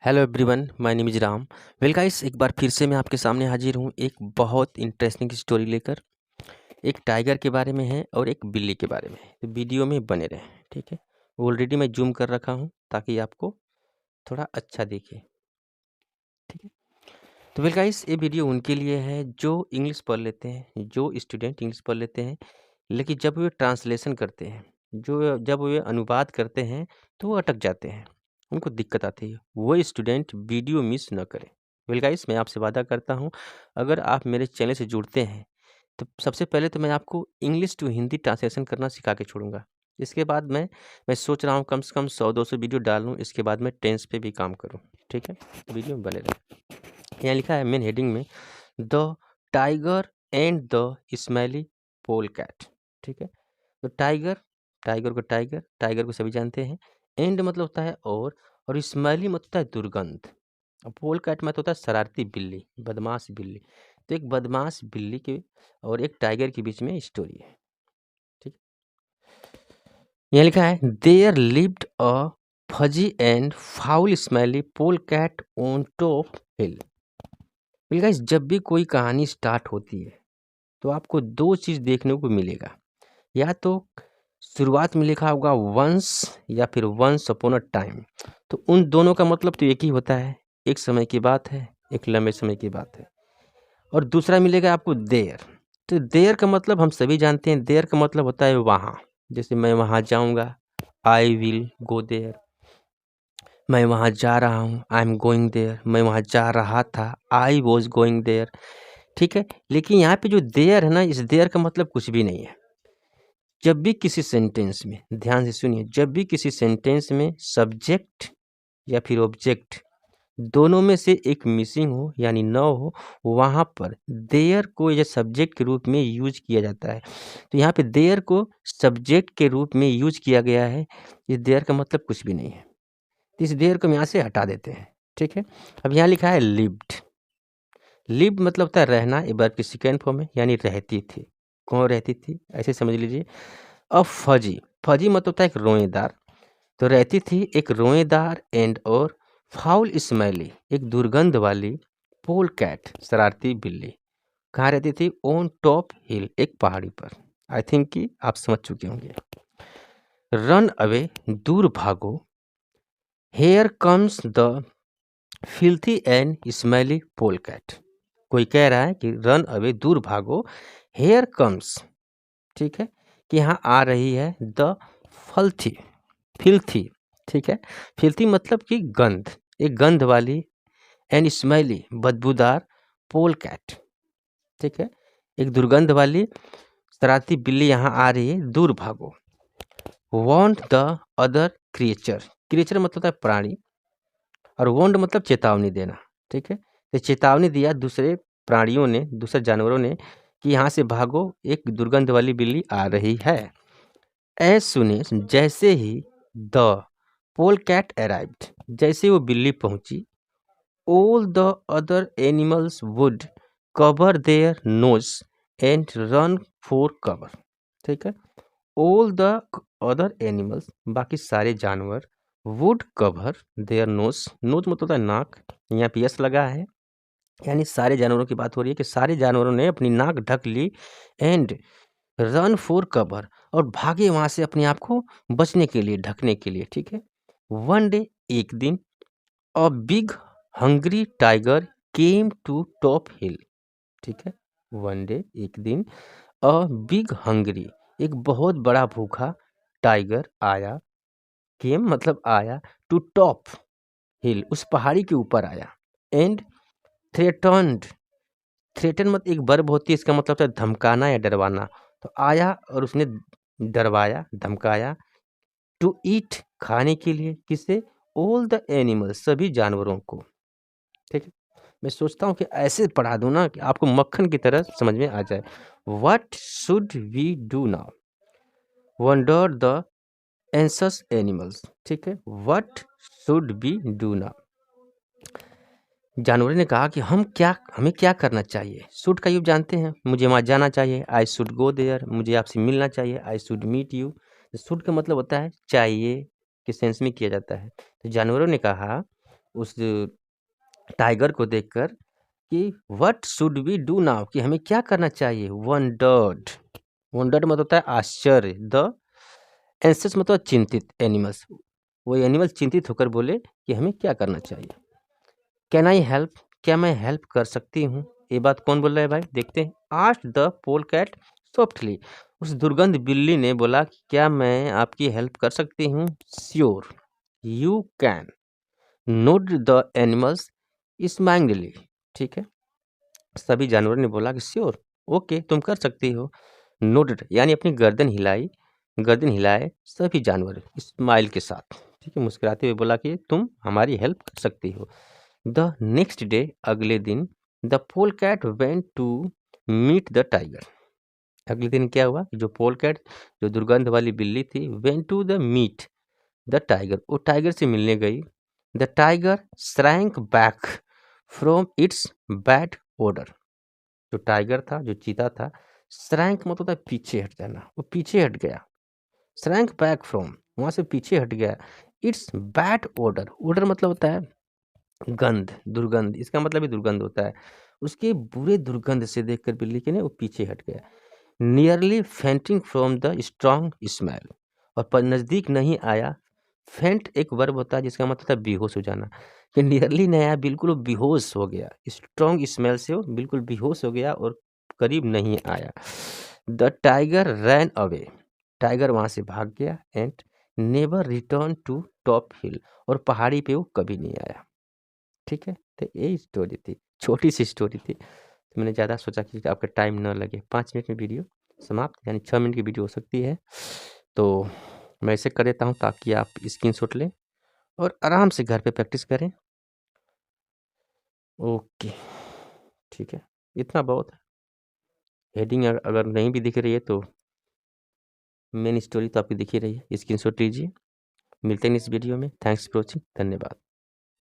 Hello everyone, my name is Ram. Well guys, एक बार फिर से मैं आपके सामने हाजिर हूँ एक बहुत इंटरेस्टिंग स्टोरी लेकर। एक टाइगर के बारे में है और एक बिल्ली के बारे में है। तो वीडियो में बने रहें, ठीक है। ऑलरेडी मैं जूम कर रखा हूँ ताकि आपको थोड़ा अच्छा दिखे, ठीक है। तो वेल गाइस, ये वीडियो उनके लिए है जो इंग्लिश पढ़ लेते हैं, जो स्टूडेंट इंग्लिश पढ़ लेते हैं, लेकिन जब वे ट्रांसलेशन करते हैं, जब वे अनुवाद करते हैं, तो वो अटक जाते हैं, उनको दिक्कत आती है। वो स्टूडेंट वीडियो मिस न करें। वेल गाइस, मैं आपसे वादा करता हूँ, अगर आप मेरे चैनल से जुड़ते हैं, तो सबसे पहले तो मैं आपको इंग्लिश टू हिंदी ट्रांसलेशन करना सिखा के छोड़ूंगा। इसके बाद मैं सोच रहा हूँ कम से कम 100-200 वीडियो डाल लूँ। इसके बाद मैं टेंस पे भी काम करूँ, ठीक है। वीडियो में बने रहें। यहाँ लिखा है मेन हेडिंग में, the tiger and the smelly pole cat, ठीक है। तो टाइगर को सभी जानते हैं। एंड मतलब होता है और स्मेली मतलब होता है दुर्गंध। और पोल कैट मतलब होता है शरारती बिल्ली, बदमाश बिल्ली। तो एक बदमाश बिल्ली के और एक टाइगर के बीच में स्टोरी है, ठीक। यहाँ लिखा है, there lived a fuzzy and foul smelly pole cat on top hill. Guys, जब भी कोई कहानी स्टार्ट होती है तो आपको दो चीज़ देखने को मिलेगा। या तो शुरुआत में लिखा होगा वंस या फिर वंस अपॉन अ टाइम। तो उन दोनों का मतलब तो एक ही होता है, एक समय की बात है, एक लंबे समय की बात है। और दूसरा मिलेगा आपको देयर। तो देयर का मतलब हम सभी जानते हैं, देयर का मतलब होता है वहाँ। जैसे मैं वहाँ जाऊँगा, आई विल गो देयर। मैं वहाँ जा रहा हूँ, आई एम गोइंग देयर। मैं वहाँ जा रहा था, आई वॉज गोइंग देयर, ठीक है। लेकिन यहाँ पे जो देयर है ना, इस देयर का मतलब कुछ भी नहीं है। जब भी किसी सेंटेंस में, ध्यान से सुनिए, जब भी किसी सेंटेंस में सब्जेक्ट या फिर ऑब्जेक्ट दोनों में से एक मिसिंग हो यानी न हो, वहाँ पर देयर को एज सब्जेक्ट के रूप में यूज किया जाता है। तो यहाँ पे देयर को सब्जेक्ट के रूप में यूज किया गया है। इस देयर का मतलब कुछ भी नहीं है, तो इस देयर को हम यहाँ से हटा देते हैं, ठीक है। अब यहाँ लिखा है लिव्ड। लिव मतलब होता है रहना, एक वर्ब की सेकेंड फॉर्म है, यानी रहती थी। कौन रहती थी, ऐसे समझ लीजिए। अब फजी, फजी मतलब होता है एक रोएदार। तो रहती थी एक रोएदार एंड और फाउल स्मेली, एक दुर्गंध वाली, पोल कैट, शरारती बिल्ली। कहाँ रहती थी? ऑन टॉप हिल, एक पहाड़ी पर। आई थिंक कि आप समझ चुके होंगे। रन अवे, दूर भागो। Here comes the filthy and smelly pole cat. कोई कह रहा है कि रन अवे, दूर भागो। हेयर कम्स, ठीक है, कि यहाँ आ रही है द फल्थी, फिल्थी, ठीक है। फिल्थी मतलब कि गंध, एक गंध वाली, एंड स्मेली बदबूदार, पोल कैट, ठीक है, एक दुर्गंध वाली शरारती बिल्ली यहाँ आ रही है, दूर भागो। Want the other creature, creature मतलब होता है प्राणी, और वॉन्ट मतलब चेतावनी देना, ठीक है। तो चेतावनी दिया दूसरे प्राणियों ने, दूसरे जानवरों ने, कि यहाँ से भागो, एक दुर्गंध वाली बिल्ली आ रही है। एज सुने, जैसे ही द पोल कैट अराइव्ड, जैसे वो बिल्ली पहुंची, all the other animals would cover their nose and run for cover, ठीक है। ऑल द अदर एनिमल्स, बाकी सारे जानवर, would cover their nose, nose मतलब होता है नाक, यहाँ पे यस लगा है, यानी सारे जानवरों की बात हो रही है कि सारे जानवरों ने अपनी नाक ढक ली, एंड रन फॉर कवर, और भागे वहां से अपने आप को बचने के लिए, ढकने के लिए, ठीक है। वन डे, एक दिन, a big hungry tiger came to top hill, ठीक है। वन डे, एक दिन, अ बिग हंग्री, एक बहुत बड़ा भूखा टाइगर आया, केम मतलब आया, टू टॉप हिल, उस पहाड़ी के ऊपर आया, एंड थ्रेटन्ड, थ्रेटन मत एक वर्ब होती है, इसका मतलब होता है धमकाना या डरवाना। तो आया और उसने डरवाया, धमकाया, टू ईट, खाने के लिए, किसे? ऑल द एनिमल्स, सभी जानवरों को, ठीक है। मैं सोचता हूँ कि ऐसे पढ़ा दूं ना कि आपको मक्खन की तरह समझ में आ जाए। What should we do now, wonder the anxious animals, ठीक है। What should we do now, जानवरों ने कहा कि हमें क्या करना चाहिए। शुड का यूज जानते हैं, मुझे वहाँ जाना चाहिए, आई शुड गो देयर, मुझे आपसे मिलना चाहिए, I should meet you. Should का मतलब होता है चाहिए के सेंस में किया जाता है। तो जानवरों ने कहा उस टाइगर को देखकर कि what should we do now, कि हमें क्या करना चाहिए। वंडर्ड, वंडर्ड मतलब होता है आश्चर्य। द एंसेस मतलब चिंतित, एनिमल्स, वो एनिमल चिंतित होकर बोले कि हमें क्या करना चाहिए। कैन आई हेल्प, क्या मैं हेल्प कर सकती हूँ। ये बात कौन बोल रहा है भाई, देखते हैं। Asked the pole cat softly, उस दुर्गंध बिल्ली ने बोला कि क्या मैं आपकी हेल्प कर सकती हूँ। Sure you can, node the animals smilingly, ठीक है, सभी जानवरों ने बोला कि श्योर, ओके, तुम कर सकती हो। नोडेड यानी अपनी गर्दन हिलाई, गर्दन हिलाए सभी जानवर स्माइल के साथ, ठीक है, मुस्कुराते हुए बोला कि तुम हमारी हेल्प कर सकती हो। द नेक्स्ट डे, अगले दिन, the pole cat went to meet the tiger. अगले दिन क्या हुआ, जो पोल कैट, जो दुर्गंध वाली बिल्ली थी, went to the meet the tiger, वो टाइगर से मिलने गई। The tiger shrank back from its bad odour, जो टाइगर था, जो चीता था, श्रैंक मतलब होता है पीछे हट जाना, वो पीछे हट गया। श्रैंक बैक फ्रॉम, वहां से पीछे हट गया। इट्स बैड ओडर, ओडर मतलब होता है गंध, दुर्गंध, इसका मतलब ही दुर्गंध होता है। उसके बुरे दुर्गंध से देखकर बिल्ली के ने वो पीछे हट गया। Nearly fainting from the strong smell, और पर नजदीक नहीं आया। फेंट एक वर्ब होता है जिसका मतलब होता है बेहोश हो जाना, कि नियरली नहीं आया, बिल्कुल वो बेहोश हो गया। स्ट्रॉन्ग स्मेल से वो बिल्कुल बेहोश हो गया और करीब नहीं आया। The tiger ran away, tiger वहां से भाग गया। And never return to top hill, और पहाड़ी पे वो कभी नहीं आया। ठीक है, तो यही स्टोरी थी, छोटी सी स्टोरी थी। तो मैंने ज़्यादा सोचा कि आपका टाइम ना लगे, 5 मिनट में वीडियो समाप्त, यानी 6 मिनट की वीडियो हो सकती है। तो मैं ऐसे कर देता हूँ ताकि आप स्क्रीनशॉट लें और आराम से घर पे प्रैक्टिस करें। ओके, ठीक है, इतना बहुत है। हेडिंग अगर नहीं भी दिख रही है तो मेन स्टोरी तो आपकी दिख ही रही है, स्क्रीनशॉट लीजिए। मिलते हैं इस वीडियो में। थैंक्स फॉर वॉचिंग, धन्यवाद।